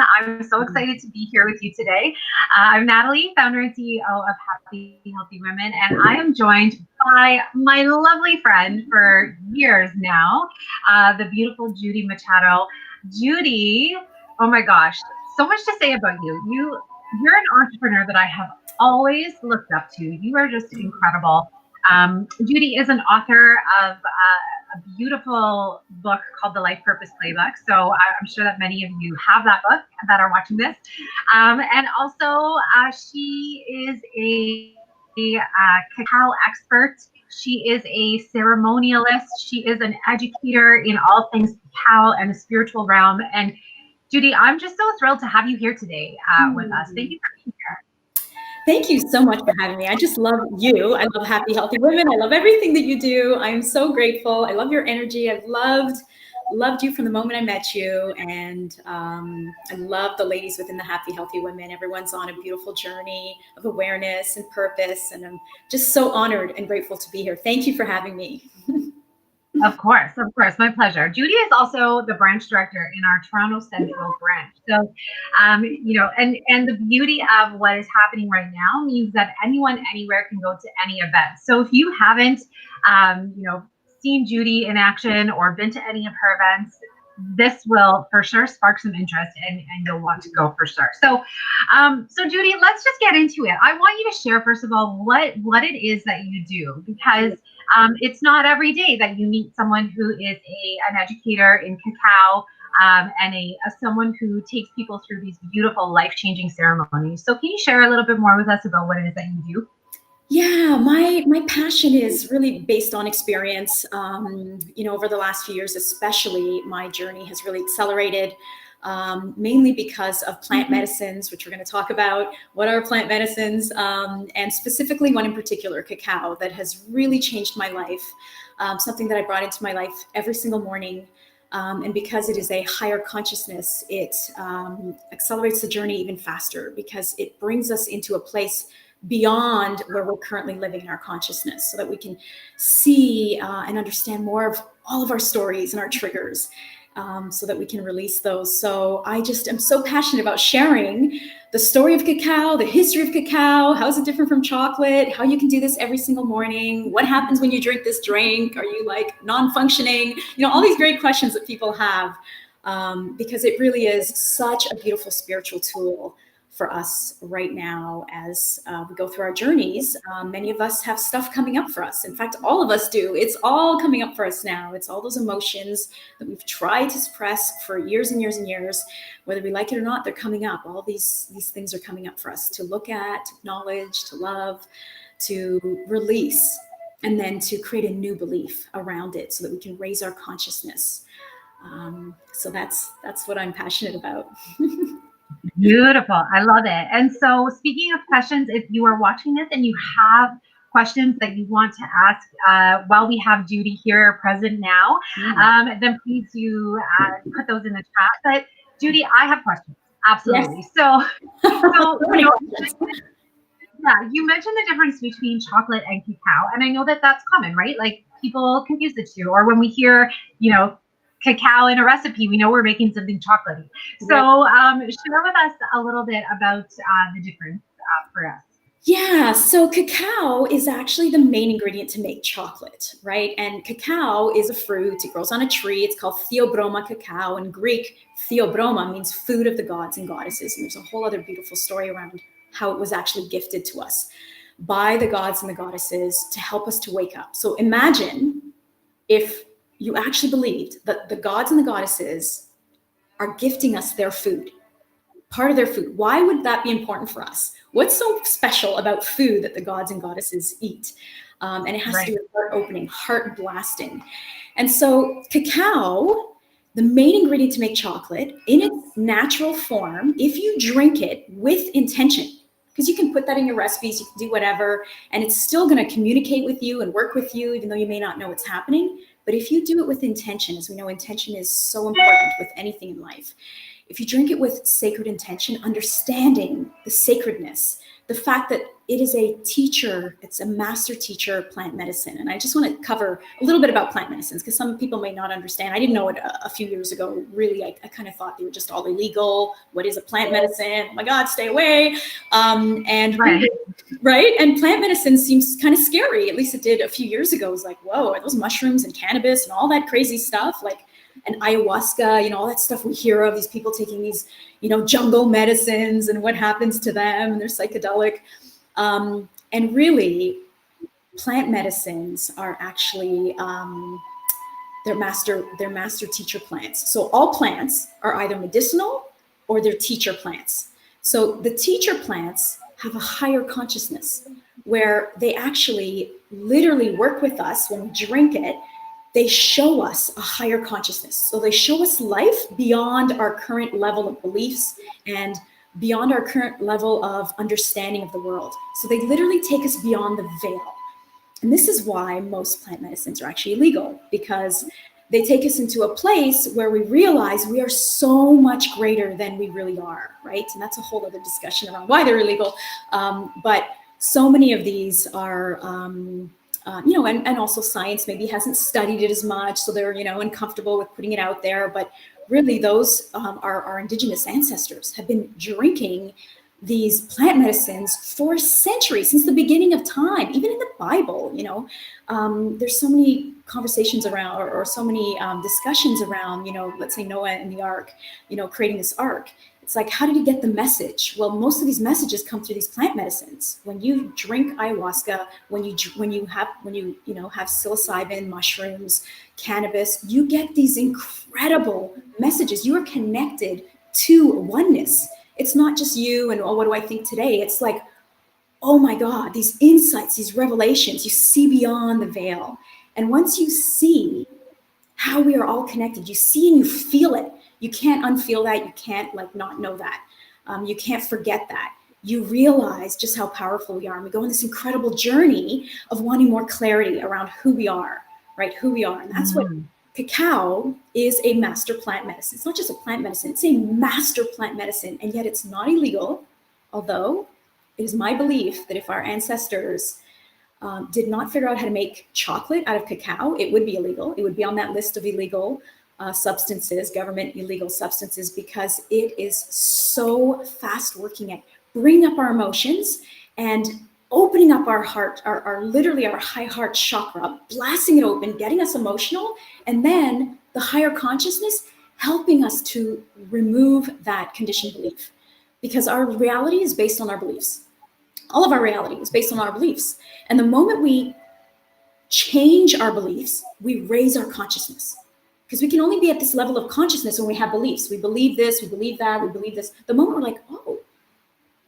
I'm so excited to be here with you today. I'm Natalie, founder and CEO of Happy Healthy Women, and I am joined by my lovely friend for years now, the beautiful Judy Machado. Judy, oh my gosh, so much to say about you. You're an entrepreneur that I have always looked up to. You are just incredible. Judy is an author of a beautiful book called The Life Purpose Playbook. So I'm sure that many of you have that book that are watching this. And also, she is a cacao expert. She is a ceremonialist. She is an educator in all things cacao and the spiritual realm. And Judy, I'm just so thrilled to have you here today with us. Thank you for being here. Thank you so much for having me. I just love you. I love Happy Healthy Women. I love everything that you do. I'm so grateful. I love your energy. I've loved you from the moment I met you. And I love the ladies within the Happy Healthy Women. Everyone's on a beautiful journey of awareness and purpose. And I'm just so honored and grateful to be here. Thank you for having me. Of course, my pleasure. Judy is also the branch director in our Toronto Central branch. So, and the beauty of what is happening right now means that anyone, anywhere can go to any event. So if you haven't, seen Judy in action or been to any of her events, this will for sure spark some interest and you'll want to go for sure. So Judy, let's just get into it. I want you to share, first of all, what it is that you do, because it's not every day that you meet someone who is an educator in cacao and someone who takes people through these beautiful life-changing ceremonies. So can you share a little bit more with us about what it is that you do? Yeah, my passion is really based on experience. Over the last few years, especially, my journey has really accelerated, mainly because of plant medicines, which we're going to talk about. What are plant medicines? And specifically one in particular, cacao, that has really changed my life. Something that I brought into my life every single morning. And because it is a higher consciousness, it accelerates the journey even faster, because it brings us into a place beyond where we're currently living in our consciousness, so that we can see and understand more of all of our stories and our triggers, so that we can release those. So I just am so passionate about sharing the story of cacao, the history of cacao, how is it different from chocolate, how you can do this every single morning, what happens when you drink this drink, are you like non-functioning, all these great questions that people have, because it really is such a beautiful spiritual tool for us right now as we go through our journeys. Many of us have stuff coming up for us. In fact, all of us do. It's all coming up for us now. It's all those emotions that we've tried to suppress for years and years and years. Whether we like it or not, they're coming up. All these things are coming up for us to look at, to acknowledge, to love, to release, and then to create a new belief around it so that we can raise our consciousness. So that's what I'm passionate about. Beautiful. I love it. And so, speaking of questions, if you are watching this and you have questions that you want to ask while we have Judy here present now, then please do put those in the chat. But Judy, I have questions. Absolutely. Yes. So you mentioned the difference between chocolate and cacao, and I know that that's common, right? Like, people confuse the two, or when we hear, cacao in a recipe, we know we're making something chocolatey. So share with us a little bit about the difference for us. Yeah, so cacao is actually the main ingredient to make chocolate, right? And cacao is a fruit. It grows on a tree. It's called Theobroma cacao. In Greek, Theobroma means food of the gods and goddesses. And there's a whole other beautiful story around how it was actually gifted to us by the gods and the goddesses to help us to wake up. So imagine if you actually believed that the gods and the goddesses are gifting us their food, part of their food. Why would that be important for us? What's so special about food that the gods and goddesses eat? And it has to do with heart opening, heart blasting. And so cacao, the main ingredient to make chocolate, in its natural form, if you drink it with intention, because you can put that in your recipes, you can do whatever, and it's still going to communicate with you and work with you, even though you may not know what's happening. But if you do it with intention, as we know, intention is so important with anything in life. if you drink it with sacred intention, understanding the sacredness, the fact that it is a teacher, it's a master teacher plant medicine. And I just want to cover a little bit about plant medicines because some people may not understand. I didn't know it a few years ago. Really, I kind of thought they were just all illegal. What is a plant medicine? Oh my God, stay away. And Right. right? And plant medicine seems kind of scary. At least it did a few years ago. It was like, whoa, are those mushrooms and cannabis and all that crazy stuff? Like, and ayahuasca, you know, all that stuff we hear of, these people taking these, you know, jungle medicines and what happens to them, and they're psychedelic. And really, plant medicines are actually they're master teacher plants. So all plants are either medicinal or they're teacher plants. So the teacher plants have a higher consciousness where they actually literally work with us. When we drink it, they show us a higher consciousness. So they show us life beyond our current level of beliefs and beyond our current level of understanding of the world. So they literally take us beyond the veil. And this is why most plant medicines are actually illegal, because they take us into a place where we realize we are so much greater than we really are, right? And that's a whole other discussion around why they're illegal. But so many of these are, you know, and also science maybe hasn't studied it as much, so they're, you know, uncomfortable with putting it out there. But really, those our indigenous ancestors have been drinking these plant medicines for centuries, since the beginning of time. Even in the Bible, you know, there's so many conversations around, or so many discussions around, you know, let's say Noah and the ark, you know, creating this ark. It's like, how did he get the message? Well, most of these messages come through these plant medicines. When you drink ayahuasca, when you have psilocybin, mushrooms, cannabis, you get these incredible messages. You are connected to oneness. It's not just you and, oh, what do I think today? It's like, oh my God, these insights, these revelations, you see beyond the veil. And once you see how we are all connected, you see and you feel it. You can't unfeel that. You can't like not know that. You can't forget that. You realize just how powerful we are. And we go on this incredible journey of wanting more clarity around who we are, right? Who we are. And that's what cacao is, a master plant medicine. It's not just a plant medicine, it's a master plant medicine. And yet it's not illegal, although it is my belief that if our ancestors did not figure out how to make chocolate out of cacao, it would be illegal. It would be on that list of illegal substances, government illegal substances, because it is so fast working at bringing up our emotions and opening up our heart, our literally our high heart chakra, blasting it open, getting us emotional, and then the higher consciousness helping us to remove that conditioned belief, because our reality is based on our beliefs. All of our reality is based on our beliefs. And the moment we change our beliefs, we raise our consciousness. Because we can only be at this level of consciousness when we have beliefs. We believe this, we believe that, we believe this. The moment we're like, oh,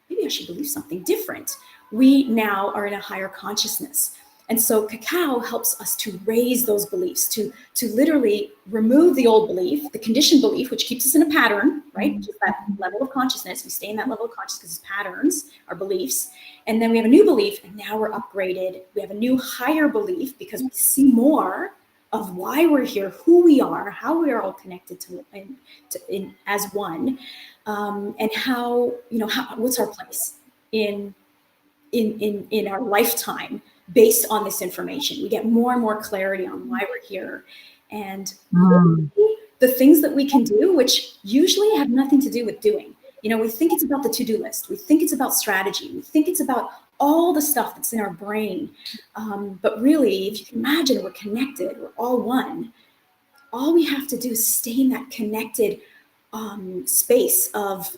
maybe I should believe something different, we now are in a higher consciousness. And so cacao helps us to raise those beliefs, to literally remove the old belief, the conditioned belief, which keeps us in a pattern, right? Just that level of consciousness. We stay in that level of consciousness because it's patterns, our beliefs. And then we have a new belief, and now we're upgraded. We have a new higher belief because we see more of why we're here, who we are, how we are all connected to as one, and how, you know, what's our place in our lifetime based on this information. We get more and more clarity on why we're here, and the things that we can do, which usually have nothing to do with doing. You know, we think it's about the to-do list. We think it's about strategy. We think it's about all the stuff that's in our brain. But really, if you can imagine, we're connected, we're all one. All we have to do is stay in that connected space of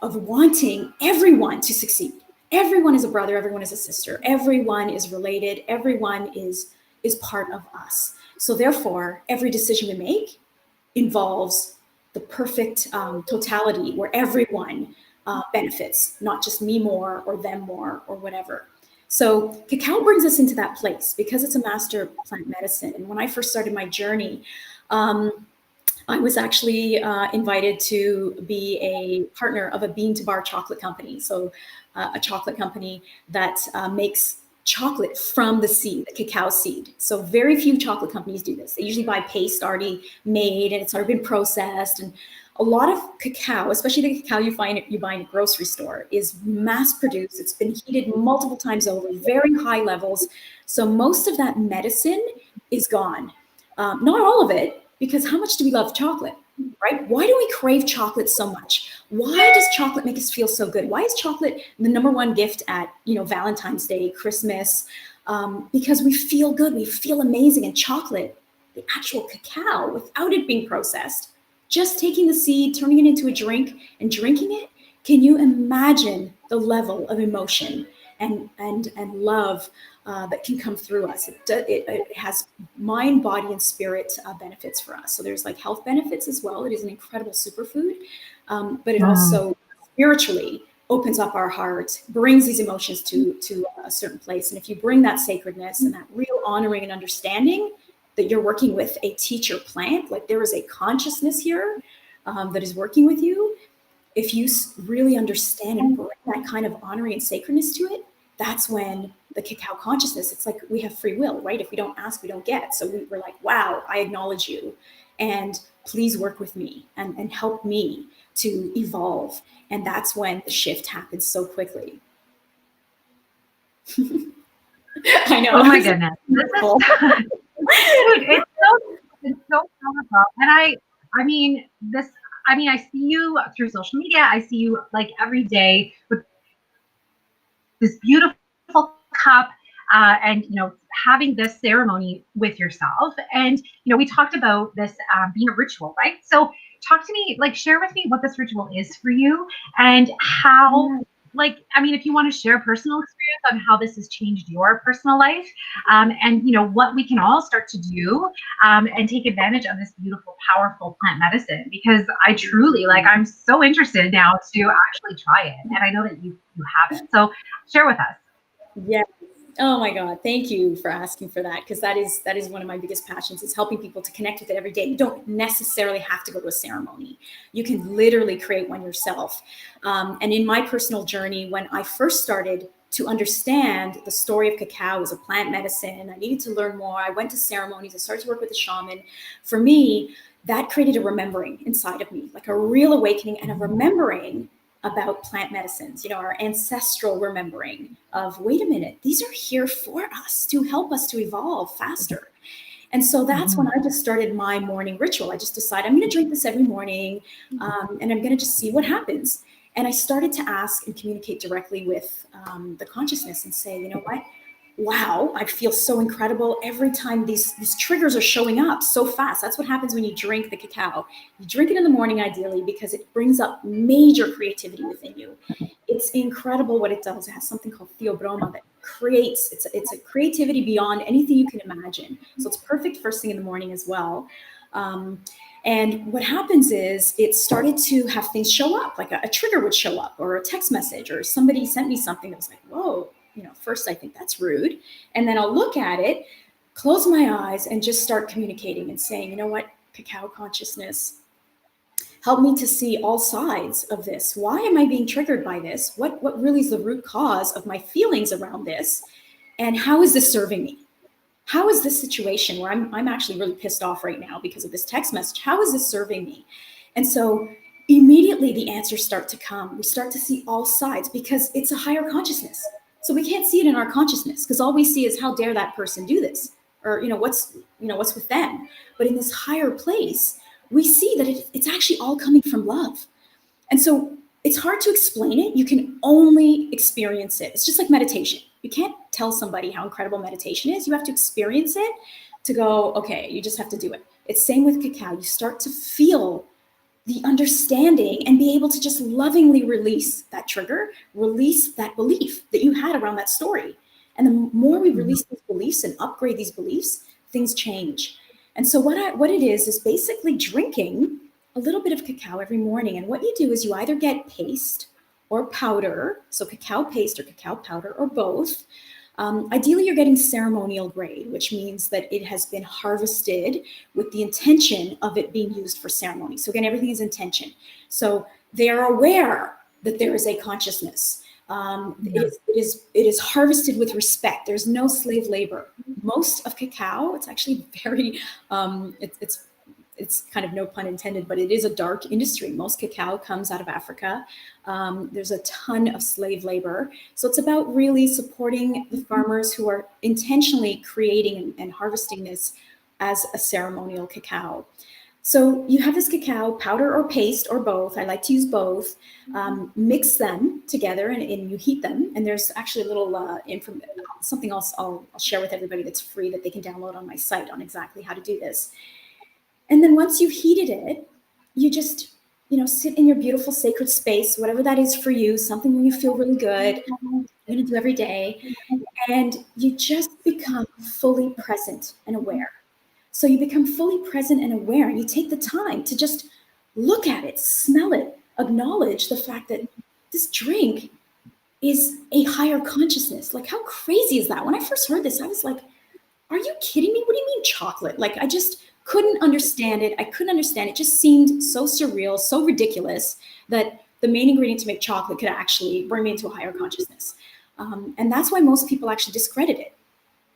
wanting everyone to succeed. Everyone is a brother, everyone is a sister, everyone is related, everyone is part of us. So therefore, every decision we make involves the perfect totality where everyone benefits, not just me more or them more or whatever. So cacao brings us into that place because it's a master plant medicine. And when I first started my journey, I was actually invited to be a partner of a bean to bar chocolate company. So a chocolate company that makes chocolate from the seed, the cacao seed. So very few chocolate companies do this. They usually buy paste already made and it's already been processed and a lot of cacao, especially the cacao you buy in a grocery store, is mass produced. It's been heated multiple times over, very high levels. So most of that medicine is gone. Not all of it, because how much do we love chocolate, right? Why do we crave chocolate so much? Why does chocolate make us feel so good? Why is chocolate the number one gift at, Valentine's Day, Christmas? Because we feel good, we feel amazing. And chocolate, the actual cacao, without it being processed, just taking the seed, turning it into a drink and drinking it, can you imagine the level of emotion and love that can come through us? It has mind, body, and spirit benefits for us. So there's like health benefits as well. It is an incredible superfood, but it also spiritually opens up our heart, brings these emotions to a certain place. And if you bring that sacredness and that real honoring and understanding that you're working with a teacher plant, like there is a consciousness here that is working with you. If you really understand and bring that kind of honoring and sacredness to it, that's when the cacao consciousness, it's like we have free will, right? If we don't ask, we don't get. So we're like, wow, I acknowledge you. And please work with me and help me to evolve. And that's when the shift happens so quickly. I know. Oh my goodness. It's so powerful. And I mean, I see you through social media. I see you like every day with this beautiful cup and, having this ceremony with yourself. And, we talked about this being a ritual, right? So talk to me, like, share with me what this ritual is for you and how, if you want to share personal experience on how this has changed your personal life, and what we can all start to do, and take advantage of this beautiful, powerful plant medicine, because I truly, I'm so interested now to actually try it, and I know that you have it. So share with us. Yeah. Oh my God. Thank you for asking for that. Because that is one of my biggest passions, is helping people to connect with it every day. You don't necessarily have to go to a ceremony. You can literally create one yourself. And in my personal journey, when I first started to understand the story of cacao as a plant medicine, I needed to learn more. I went to ceremonies. I started to work with a shaman. For me, that created a remembering inside of me, like a real awakening and a remembering about plant medicines, our ancestral remembering of, wait a minute, these are here for us to help us to evolve faster. And so that's when I just started my morning ritual. I just decided I'm going to drink this every morning, and I'm going to just see what happens. And I started to ask and communicate directly with the consciousness and say, you know what? Wow, I feel so incredible every time these triggers are showing up so fast. That's what happens when you drink the cacao. You drink it in the morning, ideally, because it brings up major creativity within you. It's incredible what it does. It has something called theobroma that creates, it's a creativity beyond anything you can imagine. So it's perfect first thing in the morning as well. And what happens is it started to have things show up, like a trigger would show up, or a text message, or somebody sent me something that was like, whoa, first I think that's rude. And then I'll look at it, close my eyes, and just start communicating and saying, you know what, cacao consciousness, help me to see all sides of this. Why am I being triggered by this? What really is the root cause of my feelings around this? And how is this serving me? How is this situation where I'm actually really pissed off right now because of this text message? How is this serving me? And so immediately the answers start to come. We start to see all sides, because it's a higher consciousness. So we can't see it in our consciousness, because all we see is, how dare that person do this? Or, what's with them? But in this higher place, we see that it's actually all coming from love. And so it's hard to explain it. You can only experience it. It's just like meditation. You can't tell somebody how incredible meditation is. You have to experience it to go, okay, you just have to do it. It's same with cacao. You start to feel the understanding and be able to just lovingly release that trigger, release that belief that you had around that story. And the more we release these beliefs and upgrade these beliefs, things change. And so what it is basically drinking a little bit of cacao every morning. And what you do is you either get paste or powder, so cacao paste or cacao powder, or both. Ideally, you're getting ceremonial grade, which means that it has been harvested with the intention of it being used for ceremony. So again, everything is intention. So they are aware that there is a consciousness. It is harvested with respect. There's no slave labor. Most of cacao, it's actually very, it's kind of no pun intended, but it is a dark industry. Most cacao comes out of Africa. There's a ton of slave labor. So it's about really supporting the farmers who are intentionally creating and harvesting this as a ceremonial cacao. So you have this cacao powder or paste or both. I like to use both. Mix them together and you heat them. And there's actually a little something else I'll share with everybody that's free that they can download on my site on exactly how to do this. And then once you've heated it, you just, sit in your beautiful sacred space, whatever that is for you, something where you feel really good, you're going to do every day. And you just become fully present and aware. So you become fully present and aware, and you take the time to just look at it, smell it, acknowledge the fact that this drink is a higher consciousness. Like, how crazy is that? When I first heard this, I was like, are you kidding me? What do you mean chocolate? Like, I just couldn't understand it. I couldn't understand it. It just seemed so surreal, so ridiculous that the main ingredient to make chocolate could actually bring me into a higher consciousness. And that's why most people actually discredit it,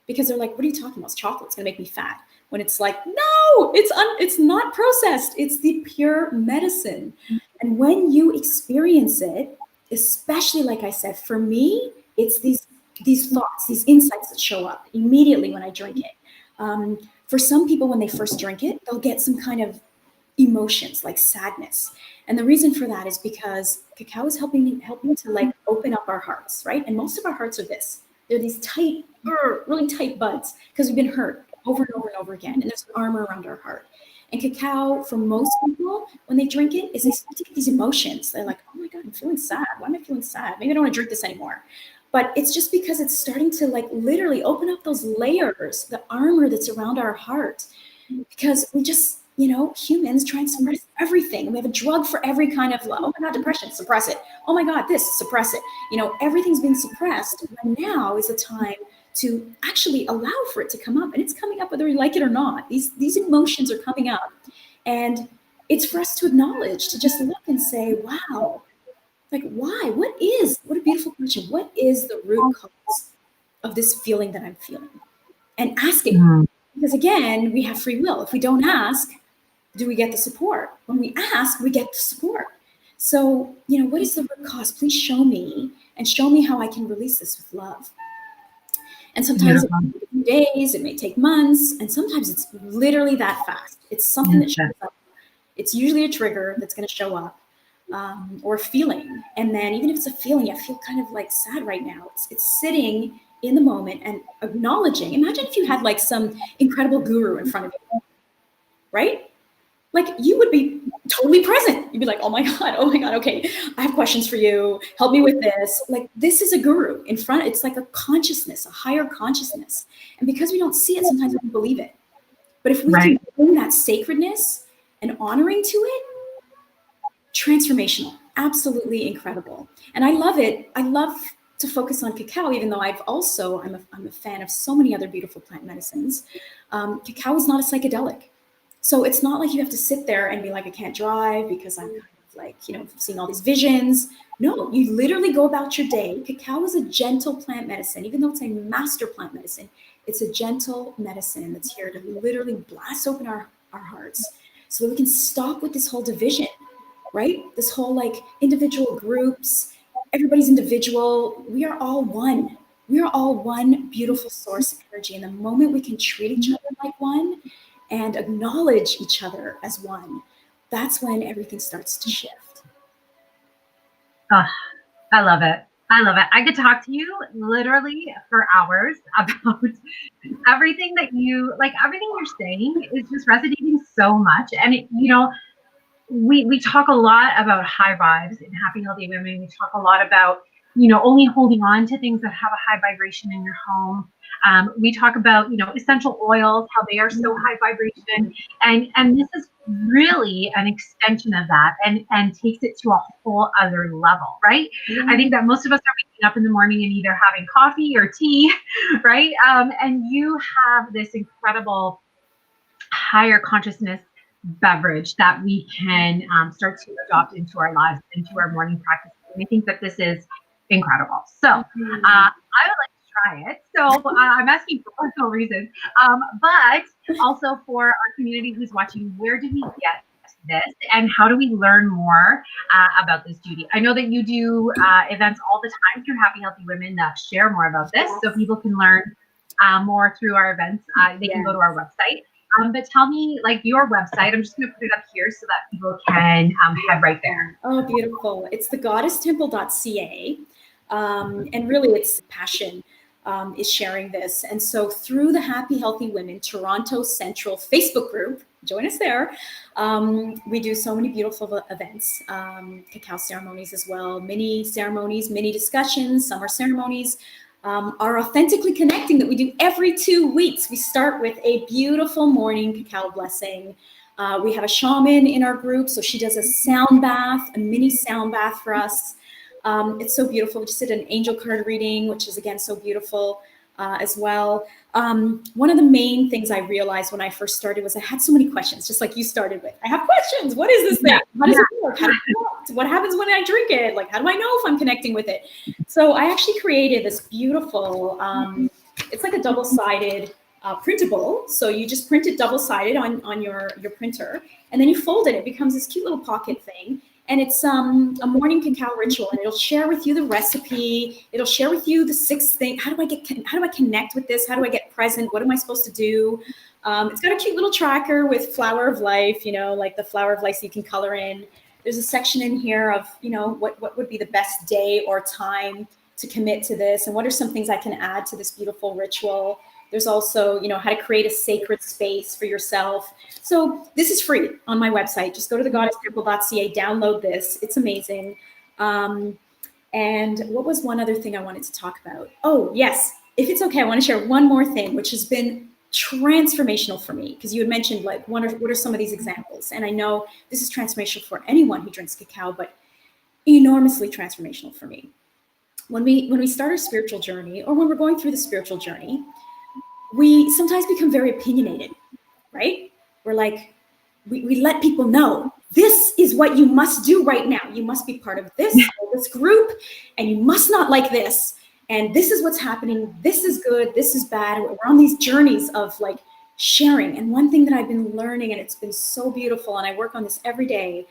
because they're like, what are you talking about? It's chocolate. It's going to make me fat. When it's like, no, it's not processed. It's the pure medicine. And when you experience it, especially, like I said, for me, it's these thoughts, these insights that show up immediately when I drink it. For some people, when they first drink it, they'll get some kind of emotions like sadness. And the reason for that is because cacao is helping to like open up our hearts, right? And most of our hearts are this. They're these tight, really tight buds because we've been hurt over and over and over again. And there's armor around our heart. And cacao, for most people, when they drink it, is they start to get these emotions. They're like, oh my God, I'm feeling sad. Why am I feeling sad? Maybe I don't want to drink this anymore. But it's just because it's starting to like literally open up those layers, the armor that's around our heart. Because we just, humans try and suppress everything. We have a drug for every kind of, oh my God, depression, suppress it. Oh my God, this, suppress it. Everything's being suppressed. And now is the time to actually allow for it to come up. And it's coming up whether we like it or not. These emotions are coming up. And it's for us to acknowledge, to just look and say, wow, like, why? What a beautiful question. What is the root cause of this feeling that I'm feeling? And asking. Mm-hmm. Because again, we have free will. If we don't ask, do we get the support? When we ask, we get the support. So, what is the root cause? Please show me, and show me how I can release this with love. And sometimes it may take a few days, it may take months, and sometimes it's literally that fast. It's something that shows up. It's usually a trigger that's going to show up, or a feeling. And then even if it's a feeling, I feel kind of like sad right now. It's sitting in the moment and acknowledging. Imagine if you had like some incredible guru in front of you, right? Like, you would be totally present. You'd be like, oh my God, okay, I have questions for you. Help me with this. Like, this is a guru in front. It's like a consciousness, a higher consciousness. And because we don't see it, sometimes we don't believe it. But if we can bring that sacredness and honoring to it, transformational, absolutely incredible. And I love it. I love to focus on cacao, even though I'm a fan of so many other beautiful plant medicines. Cacao is not a psychedelic. So it's not like you have to sit there and be like, I can't drive because I'm kind of like, seeing all these visions. No, you literally go about your day. Cacao is a gentle plant medicine, even though it's a master plant medicine. It's a gentle medicine that's here to literally blast open our hearts so that we can stop with this whole division, right? This whole like individual groups, everybody's individual. We are all one. We are all one beautiful source of energy. And the moment we can treat each other like one, and acknowledge each other as one, that's when everything starts to shift. Oh, I love it. I could talk to you literally for hours about everything that everything you're saying is just resonating so much. And we talk a lot about high vibes in Happy Healthy Women. We talk a lot about, only holding on to things that have a high vibration in your home. We talk about, essential oils, how they are so high vibration. And this is really an extension of that and takes it to a whole other level, right? Mm-hmm. I think that most of us are waking up in the morning and either having coffee or tea, right? And you have this incredible higher consciousness beverage that we can start to adopt into our lives, into our morning practice. And I think that this is incredible. So I would like to try it. So I'm asking for personal reasons, but also for our community who's watching, where did we get this and how do we learn more about this, Judy? I know that you do events all the time through Happy Healthy Women that share more about this, so people can learn more through our events. They can go to our website. But tell me, like, your website. I'm just going to put it up here so that people can head right there. Oh, beautiful. It's thegoddesstemple.ca. And really, it's passion is sharing this. And so through the Happy Healthy Women Toronto Central Facebook group, join us there. We do so many beautiful events, cacao ceremonies as well, mini ceremonies, mini discussions, summer ceremonies. Our Authentically Connecting that we do every 2 weeks. We start with a beautiful morning cacao blessing. We have a shaman in our group, so she does a sound bath, a mini sound bath for us. It's so beautiful. We just did an angel card reading, which is again so beautiful as well. One of the main things I realized when I first started was I had so many questions, just like you started with. I have questions. What is this thing? How does it work? How does it work? What happens when I drink it? Like, how do I know if I'm connecting with it? So I actually created this beautiful, it's like a double-sided printable. So you just print it double-sided on your printer, and then you fold it. It becomes this cute little pocket thing. And it's a morning cacao ritual, and it'll share with you the recipe. It'll share with you the 6 things. How do I connect with this? How do I get present? What am I supposed to do? It's got a cute little tracker with flower of life, like the flower of life so you can color in. There's a section in here of, what would be the best day or time to commit to this, and what are some things I can add to this beautiful ritual. There's also, how to create a sacred space for yourself. So this is free on my website. Just go to thegoddesstemple.ca, download this. It's amazing. And what was one other thing I wanted to talk about? Oh, yes. If it's okay, I want to share one more thing, which has been transformational for me, because you had mentioned, like, what are some of these examples? And I know this is transformational for anyone who drinks cacao, but enormously transformational for me. When we start our spiritual journey, or when we're going through the spiritual journey, we sometimes become very opinionated, right? We're like, we let people know, this is what you must do right now. You must be part of this group, and you must not like this. And this is what's happening. This is good. This is bad. We're on these journeys of like sharing. And one thing that I've been learning, and it's been so beautiful, and I work on this every day,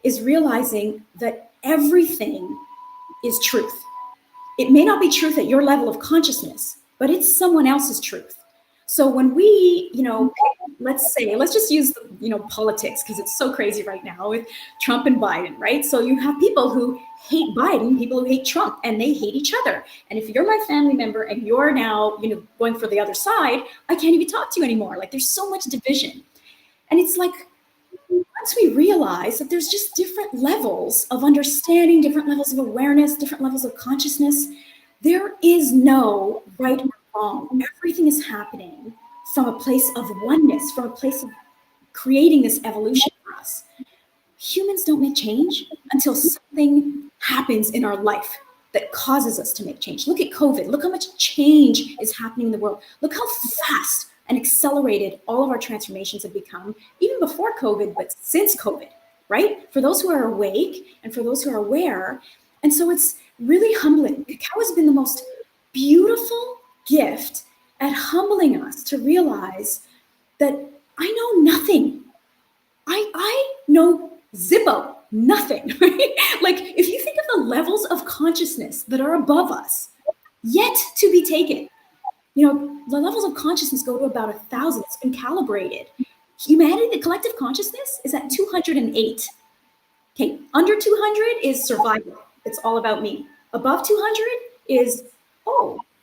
is realizing that everything is truth. It may not be truth at your level of consciousness, but it's someone else's truth. So when we, let's just use, politics, because it's so crazy right now with Trump and Biden, right? So you have people who hate Biden, people who hate Trump, and they hate each other. And if you're my family member and you're now, going for the other side, I can't even talk to you anymore. Like, there's so much division. And it's like, once we realize that there's just different levels of understanding, different levels of awareness, different levels of consciousness, there is no right or wrong. Everything is happening from a place of oneness, from a place of creating this evolution for us. Humans don't make change until something happens in our life that causes us to make change. Look at COVID. Look how much change is happening in the world. Look how fast and accelerated all of our transformations have become, even before COVID, but since COVID, right? For those who are awake and for those who are aware. And so it's really humbling. Cacao has been the most beautiful gift at humbling us to realize that I know nothing. I know zippo, nothing, right? Like, if you think of the levels of consciousness that are above us, yet to be taken, the levels of consciousness go to about 1,000. It's been calibrated. Humanity, the collective consciousness, is at 208. Okay, under 200 is survival. It's all about me. Above 200 is,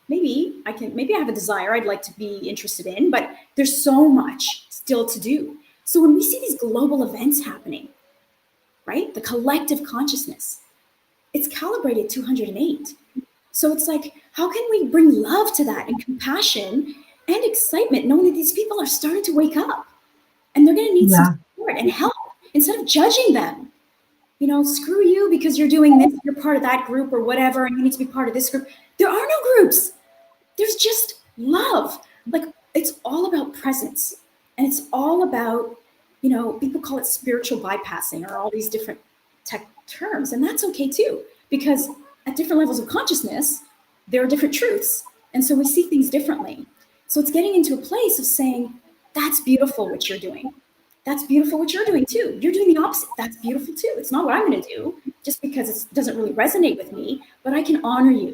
maybe I have a desire I'd like to be interested in, but there's so much still to do. So when we see these global events happening, right, the collective consciousness, it's calibrated 208. So it's like, how can we bring love to that and compassion and excitement, knowing that these people are starting to wake up and they're going to need some support and help instead of judging them. Screw you because you're doing this, you're part of that group or whatever, and you need to be part of this group. There are no groups. There's just love. Like, it's all about presence. And it's all about, people call it spiritual bypassing or all these different tech terms. And that's okay too, because at different levels of consciousness, there are different truths And so we see things differently. So it's getting into a place of saying, that's beautiful what you're doing. That's beautiful what you're doing too. You're doing the opposite. That's beautiful too. It's not what I'm going to do just because it doesn't really resonate with me, but I can honor you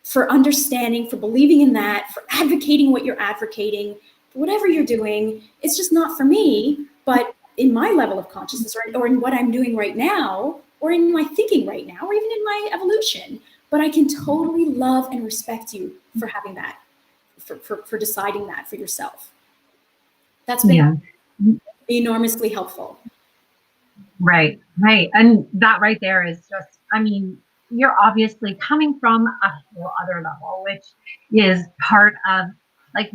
for understanding, for believing in that, for advocating what you're advocating, for whatever you're doing. It's just not for me, but in my level of consciousness, or in what I'm doing right now, or in my thinking right now, or even in my evolution. But I can totally love and respect you for having that, for deciding that for yourself. That's been enormously helpful. Right. And that right there is just, I mean, you're obviously coming from a whole other level, which is part of, like,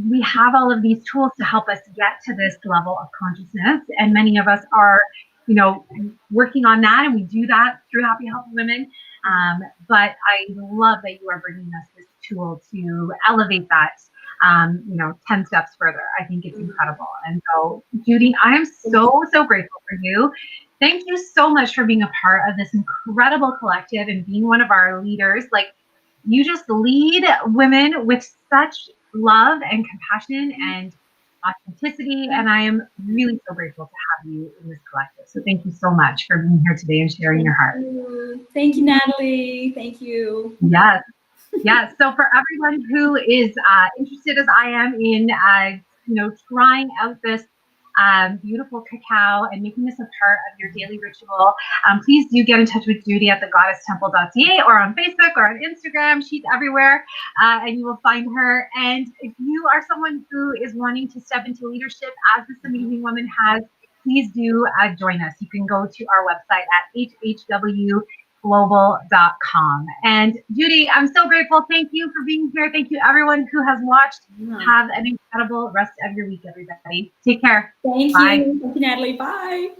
we have all of these tools to help us get to this level of consciousness. And many of us are, working on that. And we do that through Happy Healthy Women. But I love that you are bringing us this tool to elevate that, 10 steps further. I think it's incredible. And so, Judy, I am so grateful for you. Thank you so much for being a part of this incredible collective and being one of our leaders. Like, you just lead women with such love and compassion and authenticity. And I am really so grateful to have you in this collective. So thank you so much for being here today and sharing your heart. Thank you, Natalie. Thank you. Yes. So for everyone who is interested as I am in, trying out this beautiful cacao and making this a part of your daily ritual, please do get in touch with Judy at thegoddesstemple.ca or on Facebook or on Instagram. She's everywhere, and you will find her. And if you are someone who is wanting to step into leadership as this amazing woman has, please do join us. You can go to our website at hhwglobal.com. And Judy, I'm so grateful. Thank you for being here. Thank you, everyone who has watched. Have an incredible rest of your week, everybody. Take care. Thank Bye. you. Thank you, Natalie. Bye.